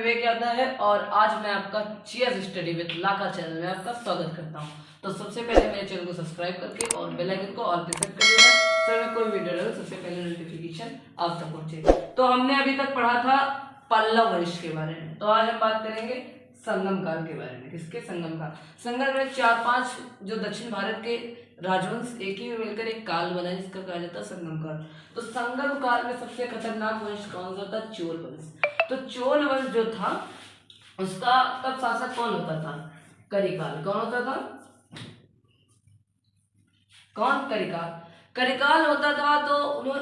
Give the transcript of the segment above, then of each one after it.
विवेक यादव है और आज मैं आपका cheers study with Laka channel में आपका स्वागत करता हूं। तो सबसे पहले मेरे चैनल को सब्सक्राइब करके और बेल आइकन को ऑल पे सेट कर देना, सर मैं कोई वीडियो डालूं सबसे पहले नोटिफिकेशन आप तक पहुंचे। तो हमने अभी तक पढ़ा था पल्लव वंश के बारे में, तो आज हम बात करेंगे संगम काल के बारे में। किसके? संगम काल। संगम में 4-5 जो दक्षिण भारत के राजवंश एक ही में मिलकर एक काल बना जिसका कहा जाता है संगम काल। तो संगम काल में सबसे खतरनाक वंश कौन सा था? चोल वंश। तो चोल वंश जो था उसका तब शासक कौन होता था? करिकाल। कौन होता था? कौन? करिकाल। करिकाल होता था। तो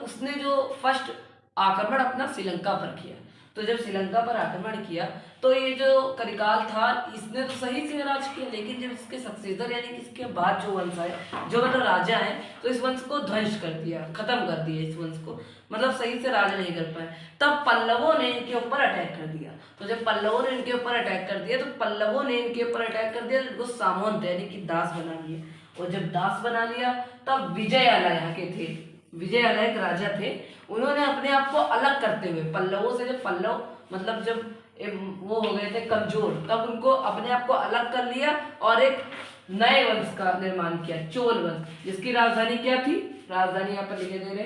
उसने जो फर्स्ट आक्रमण अपना श्रीलंका पर किया। तो जब श्रीलंका पर आक्रमण किया तो ये जो करिकाल था इसने तो सही से राज किया, लेकिन जब इसके सक्सेसर यानी कि इसके बाद जो वंश आए, जो मतलब राजा है, तो इस वंश को ध्वंस कर दिया, खत्म कर दिया इस वंश को, मतलब सही से राज नहीं कर पाए। तब पल्लवों ने इनके ऊपर अटैक कर दिया। तो जब पल्लवों ने इनके ऊपर अटैक कर दिया तो पल्लवों ने इनके ऊपर अटैक कर दिया, इनको सामंत यानी कि दास बना लिया। और जब दास बना लिया तब विजययाला यहाँ के थे, विजययाला एक राजा थे, उन्होंने अपने आप को अलग करते हुए पल्लवों से, जब पल्लव मतलब जब वो हो गए थे कमजोर, तब उनको अपने आप को अलग कर लिया और एक नए वंश का निर्माण किया, चोल वंश, जिसकी राजधानी क्या थी? राजधानी यहाँ पर लिखे दे रहे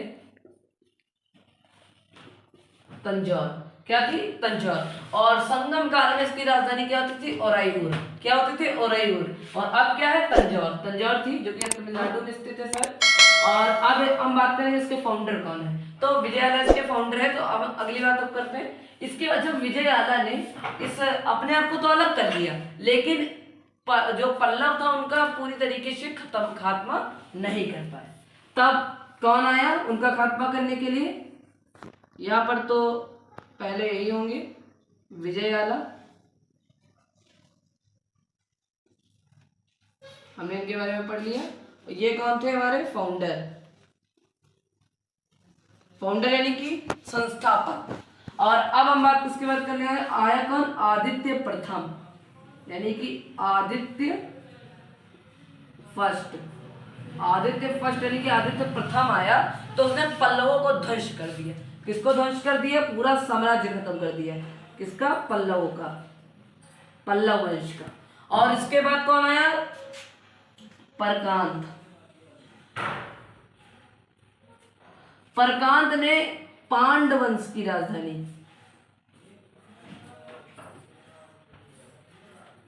तंजौर। क्या थी? तंजौर। और संगम काल में इसकी राजधानी क्या होती थी? ओरायूर। क्या होती थी? ओरायूर। और अब क्या है? तंजौर। तंजौर थी जो कि तमिलनाडु में स्थित है सर। और अब हम बात करेंगे इसके फाउंडर कौन है। तो विजययाला इसके फाउंडर है। तो अब अगली बात अब करते हैं इसके बाद। जब विजययाला ने इस अपने आप को तो अलग कर लिया, लेकिन जो पल्लव था उनका पूरी तरीके से खात्मा नहीं कर पाए। तब कौन आया उनका खात्मा करने के लिए? यहाँ पर तो पहले यही होंगे विजययाला, हमने इनके बारे में पढ़ लिया। ये कौन थे? हमारे फाउंडर। फाउंडर यानी कि संस्थापक। और अब हम बात किसके बात कर रहे हैं? आया कौन? आदित्य प्रथम यानी कि आदित्य फर्स्ट। आदित्य फर्स्ट यानी कि आदित्य प्रथम आया तो उसने पल्लवों को ध्वंस कर दिया। किसको ध्वंस कर दिया? पूरा साम्राज्य खत्म कर दिया। किसका? पल्लवों का, पल्लव वंश का। और इसके बाद कौन आया? परकांत। परकांत ने पांड वंश की राजधानी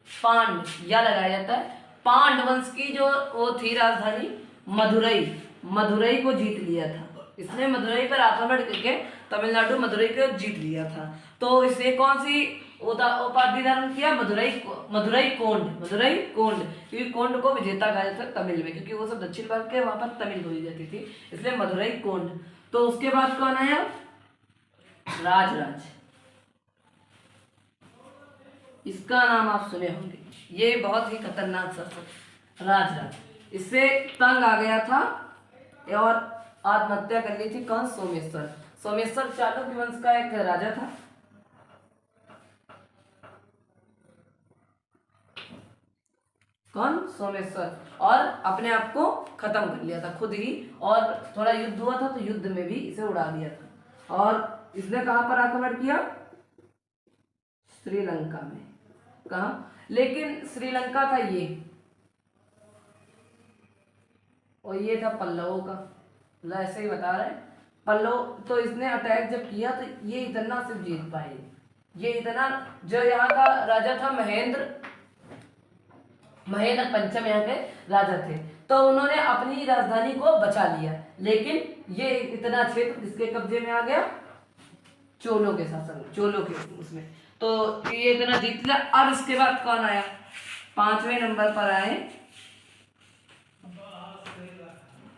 पांड या लगाया जाता है, पांड वंश की जो वो थी राजधानी मदुरई, मदुरई को जीत लिया था इसने। मदुरई पर आक्रमण करके तमिलनाडु मदुरई को जीत लिया था। तो इसे कौन सी उपाधि धारण किया? मदुरई कोंड। मदुरई कोंड, क्योंकि कोंड को विजेता कहा जाता है तमिल में, क्योंकि वो सब दक्षिण भारत के, वहां पर तमिल बोली जाती थी, इसलिए मदुरई कोंड। तो उसके बाद कौन आया? राजराज। इसका नाम आप सुने होंगे, ये बहुत ही खतरनाक शासक राजराज। इससे तंग आ गया था और आत्महत्या कर ली थी। कौन? सोमेश्वर। सोमेश्वर चालुक्य वंश का एक राजा था। कौन? सोमेश्वर। और अपने आप को खत्म कर लिया था खुद ही, और थोड़ा युद्ध हुआ था तो युद्ध में भी इसे उड़ा दिया था। और इसने कहां पर आक्रमण किया? श्रीलंका में। कहा? लेकिन श्रीलंका था ये, और ये था पल्लवों का, मतलब ऐसे ही बता रहे हैं पल्लव। तो इसने अटैक जब किया तो ये इतना सिर्फ जीत पाए, ये इतना। जो यहाँ का राजा था महेंद्र पंचम यहाँ के राजा थे, तो उन्होंने अपनी राजधानी को बचा लिया, लेकिन ये इतना क्षेत्र इसके कब्जे में आ गया चोलों के शासन, चोलों के उसमें, तो ये इतना जीत लिया। अब इसके बाद कौन आया? 5वें नंबर पर आए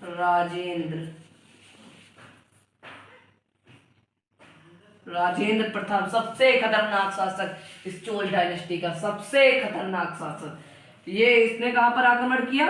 राजेंद्र। राजेंद्र प्रथम सबसे खतरनाक शासक, इस चोल डायनेस्टी का सबसे खतरनाक शासक। ये इसने कहां पर आक्रमण किया?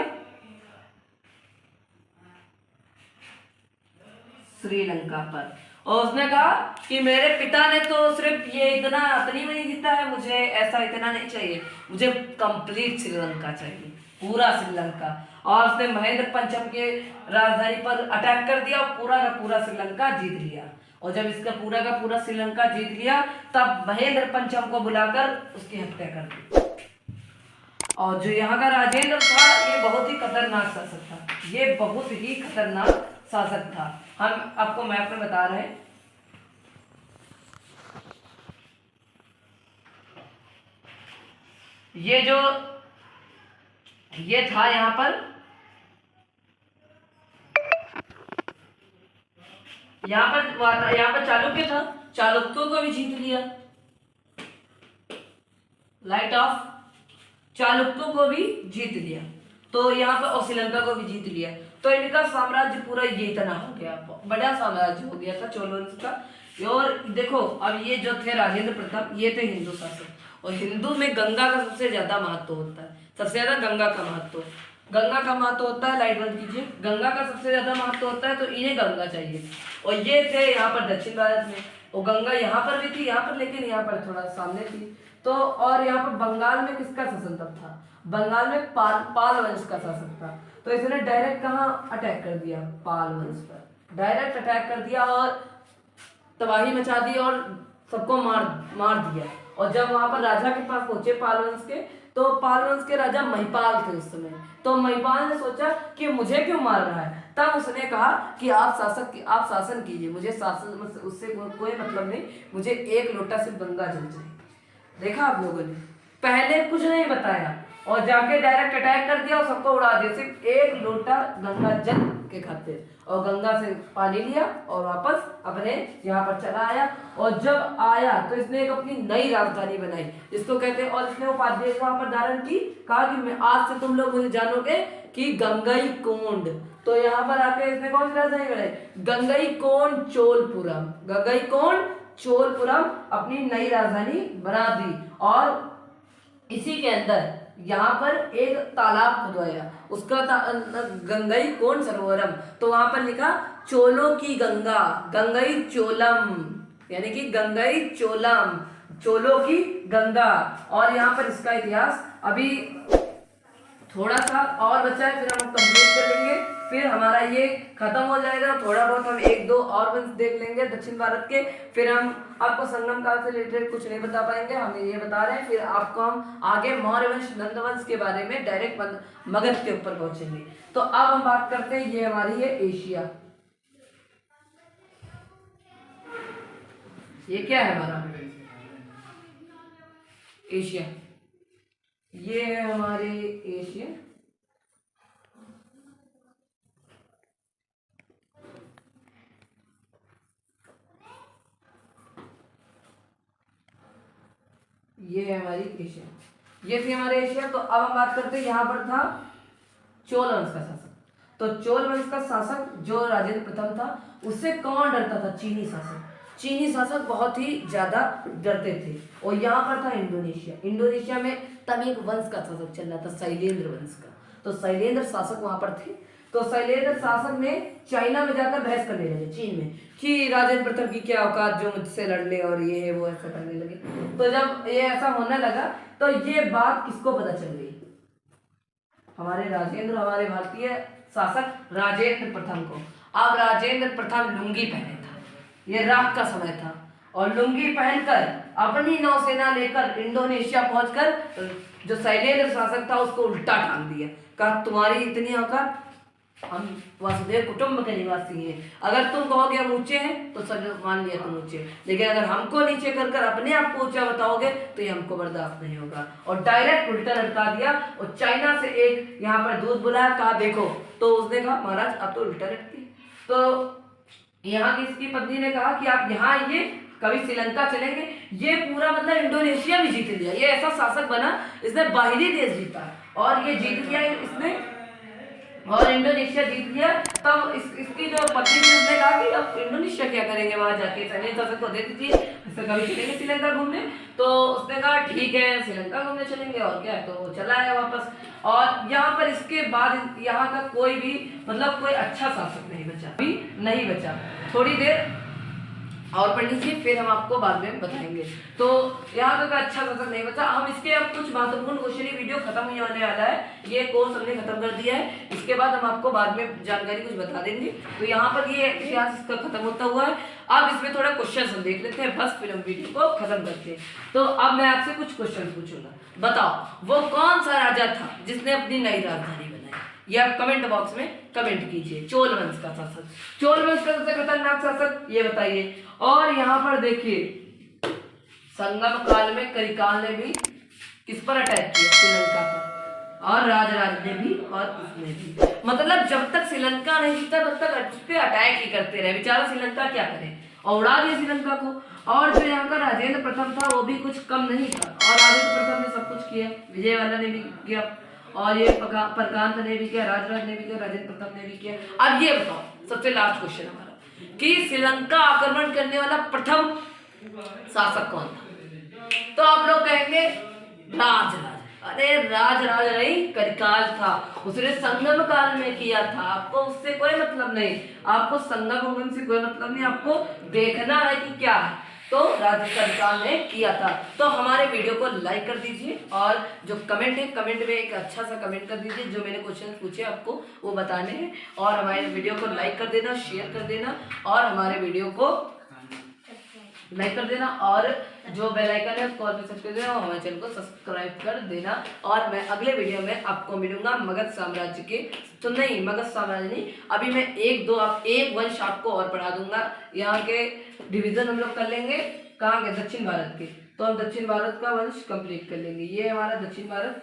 श्रीलंका पर। और उसने कहा कि मेरे पिता ने तो सिर्फ ये इतनी में जीता है, मुझे ऐसा इतना नहीं चाहिए, मुझे कंप्लीट श्रीलंका चाहिए, पूरा श्रीलंका। और उसने महेंद्र पंचम के राजधानी पर अटैक कर दिया और पूरा का पूरा श्रीलंका जीत लिया। और जब इसका का पूरा श्रीलंका जीत लिया तब महेंद्र पंचम को बुलाकर उसकी हत्या कर दी। और जो यहाँ का राजेंद्र था ये बहुत ही खतरनाक शासक था, ये बहुत ही खतरनाक शासक था। हम आपको मैप में बता रहे हैं। ये था यहाँ पर चालुक्य था, चालुक्यों को भी जीत लिया। लाइट ऑफ, चालुक्यों को भी जीत लिया, तो यहाँ पर और श्रीलंका को भी जीत लिया। तो इनका साम्राज्य पूरा ये इतना हो गया, बड़ा साम्राज्य हो गया था चोल वंश का। और देखो अब ये जो थे राजेंद्र प्रताप, ये थे हिंदू शासक, और हिंदू में गंगा का सबसे ज्यादा महत्व होता है, सबसे ज्यादा गंगा का महत्व होता है। लाइट बंद कीजिए। गंगा का सबसे ज्यादा महत्व होता है, तो इन्हें गंगा चाहिए। और ये थे यहाँ पर दक्षिण भारत में, और गंगा यहाँ पर भी थी, यहाँ पर, लेकिन यहाँ पर थोड़ा सामने थी। तो और यहाँ पर बंगाल में किसका शासन तब था? बंगाल में पाल वंश का शासक था। तो इसने डायरेक्ट कहाँ अटैक कर दिया? पाल वंश पर डायरेक्ट अटैक कर दिया और तबाही मचा दी और सबको मार दिया। और जब वहां पर राजा के पास पहुंचे पाल वंश के, तो पाल वंश के राजा महिपाल थे उस समय। तो महिपाल ने सोचा कि मुझे क्यों मार रहा है, तब उसने कहा कि आप शासन कीजिए, मुझे शासन उससे कोई मतलब नहीं, मुझे एक लोटा सिर्फ गंगा जल चाहिए। देखा आप लोगों ने, पहले कुछ नहीं बताया और जाके डायरेक्ट अटैक कर दिया और सबको उड़ा दिया, सिर्फ एक लोटा गंगा जल के खातिर। और गंगा से पानी लिया और वापस अपने यहाँ पर चला आया। और जब आया तो इसने एक अपनी नई राजधानी बनाई जिसको कहते हैं, और इसने उपाधि वहां पर धारण की, कहा कि मैं आज से तुम लोग मुझे जानोगे कि गंगईकोंड। तो यहाँ पर आके इसने कौन सी राजधानी बनाई? गंगईकोंड चोलपुरम, गंगईकोंड चोलपुरम अपनी नई राजधानी बना दी। और इसी के अंदर यहाँ पर एक तालाब खुदवाया, उसका गंगईकोंड सरोवरम। तो वहां पर लिखा चोलों की गंगा, गंगई चोलम, यानी कि गंगई चोलम, चोलों की गंगा। और यहाँ पर इसका इतिहास अभी थोड़ा सा और बचा है, फिर हम कंप्लीट कर लेंगे, फिर हमारा ये खत्म हो जाएगा। थोड़ा बहुत हम एक दो और वंश देख लेंगे दक्षिण भारत के, फिर हम आपको संगम काल से रिलेटेड कुछ नहीं बता पाएंगे, हम ये बता रहे हैं। फिर आपको हम आगे मौर्य वंश, नंद वंश के बारे में डायरेक्ट मगध के ऊपर पहुंचेंगे। तो अब हम बात करते हैं, ये हमारी है एशिया। ये क्या है हमारा एशिया, ये है हमारे एशिया। ये है हमारी एशिया, ये थी हमारे एशिया। तो अब हम बात करते हैं, यहाँ पर था चोल वंश का शासक। तो चोल वंश का शासक जो राजेंद्र प्रथम था, उससे कौन डरता था? चीनी शासक। चीनी शासक बहुत ही ज्यादा डरते थे। और यहाँ पर था इंडोनेशिया, इंडोनेशिया में तब एक वंश का शासक चल रहा था, शैलेंद्र वंश का। तो शैलेंद्र शासक वहां पर थे। तो शैलेंद्र शासक ने चाइना में जाकर बहस करने लगे, चीन में, कि राजेंद्र प्रथम की क्या औकात जो मुझसे लड़ ले, और ये है वो, ऐसा करने लगे। तो जब ये ऐसा होने लगा तो ये बात किसको पता चल गई? हमारे हमारे भारतीय शासक राजेंद्र प्रथम को। अब राजेंद्र प्रथम लुंगी पहने था, ये रात का समय था, और लुंगी पहनकर अपनी नौसेना लेकर इंडोनेशिया पहुंचकर जो शैलेंद्र शासक था उसको उल्टा टांग दिया। कहा तुम्हारी इतनी औकात, हम वसुधैव कुटुंब के निवासी हैं, अगर तुम कहोगे हम ऊंचे हैं तो सब मान लिया तुम ऊंचे, लेकिन अगर हमको नीचे कर कर अपने आप को ऊंचा बताओगे तो ये हमको बर्दाश्त नहीं होगा। और डायरेक्ट उल्टा लटका दिया। और चाइना से एक यहाँ पर दूध बुलाया, कहा देखो, तो उसने कहा महाराज आप तो उल्टा लटकी। तो यहाँ की इसकी पत्नी ने कहा कि आप यहाँ आइए, कभी श्रीलंका चलेंगे। ये पूरा मतलब इंडोनेशिया भी जीत लिया, ये ऐसा शासक बना, इसने बाहरी देश जीता और ये जीत लिया इसने, और इंडोनेशिया जीत लिया। तब इसकी जो पत्नी थी उसने कहा कि अब इंडोनेशिया क्या करेंगे, वहां जाके शैलेंद्र शासक को दे दीजिए, इससे कभी चलेंगे श्रीलंका घूमने। तो उसने कहा ठीक है श्रीलंका घूमने चलेंगे, और क्या। तो चला आया वापस। और यहाँ पर इसके बाद यहाँ का कोई भी मतलब कोई अच्छा शासक नहीं बचा, भी नहीं बचा। थोड़ी देर और पढ़ लीजिए, फिर हम आपको बाद में बताएंगे। तो यहाँ तक अच्छा खासा नहीं बचा। हम इसके अब कुछ महत्वपूर्ण क्वेश्चन, ये वीडियो खत्म ही होने वाला है, ये कोर्स हमने खत्म कर दिया है। इसके बाद हम आपको बाद में जानकारी कुछ बता देंगे। तो यहाँ पर ये इतिहास इसका खत्म होता हुआ है। अब इसमें थोड़ा क्वेश्चन हम देख लेते हैं, बस फिर हम वीडियो को खत्म करते हैं। तो अब मैं आपसे कुछ क्वेश्चन पूछूंगा, बताओ वो कौन सा राजा था जिसने अपनी नई राजधानी बनाई? ये आप कमेंट बॉक्स में कमेंट कीजिए। चोल वंश का शासक, चोल वंश का सबसे खतरनाक शासक ये बताइए। और यहाँ पर देखिए संगम काल में करिकाल ने भी किस पर अटैक किया? श्रीलंका पर। और राजराज ने भी और उसने भी, मतलब जब तक श्रीलंका नहीं जीता तब तक उस पर अटैक ही करते रहे। बेचारा श्रीलंका क्या करे, और उड़ा दिया श्रीलंका को। और जो यहाँ का राजेंद्र प्रथम था वो भी कुछ कम नहीं था, और राजेंद्र प्रथम ने सब कुछ किया, विजयवाला ने भी किया, और ये परकांत ने भी किया, राजराज ने भी किया, राजेंद्र प्रथम ने भी किया। अब ये बताओ सबसे लास्ट क्वेश्चन हमारा कि श्रीलंका आक्रमण करने वाला प्रथम शासक कौन था? तो आप लोग कहेंगे राजराज। अरे राजराज नहीं, करिकाल था, उसने संगम काल में किया था। आपको उससे कोई मतलब नहीं, आपको संगम से कोई मतलब नहीं, आपको देखना है कि क्या है। तो करिकाल ने किया था। तो हमारे वीडियो को लाइक कर दीजिए, और जो कमेंट है कमेंट में एक अच्छा सा कमेंट कर दीजिए, जो मैंने क्वेश्चन पूछे आपको वो बताने हैं। और हमारे वीडियो को लाइक कर देना, शेयर कर देना, और हमारे वीडियो को लाइक कर देना, और जो बेल आइकन है उसको ऑल पे सेट कर देना, और हमारे चैनल को सब्सक्राइब कर देना। और मैं अगले वीडियो में आपको मिलूंगा मगध साम्राज्य के, तो नहीं मगध साम्राज्य नहीं, अभी मैं एक वंश आपको और पढ़ा दूंगा। यहाँ के डिवीजन हम लोग कर लेंगे कहाँ के, दक्षिण भारत के। तो हम दक्षिण भारत का वंश कंप्लीट कर लेंगे। ये हमारा दक्षिण भारत,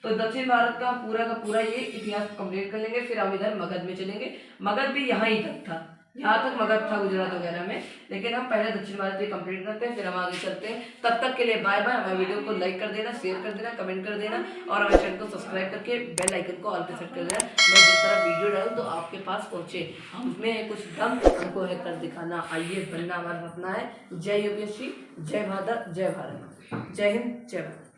तो दक्षिण भारत का पूरा ये इतिहास कंप्लीट कर लेंगे। फिर हम इधर मगध में चलेंगे। मगध भी यहाँ ही तक था, यहाँ तक मगध था गुजरात वगैरह में, लेकिन हम पहले दक्षिण भारत ये कंप्लीट करते हैं, फिर हम आगे चलते हैं। तब तक के लिए बाय बाय। हमारे वीडियो को लाइक कर देना, शेयर कर देना, कमेंट कर देना, और हमारे चैनल को सब्सक्राइब करके बेल आइकन को ऑल पे सेट कर देना। मैं जिस तरह वीडियो डालूं तो आपके पास पहुंचे, हमें कुछ दम हमको है कर दिखाना। आइए बनना हमारा सपना है। जय यूपीएससी, जय भारत, जय भारत, जय हिंद, जय भारत।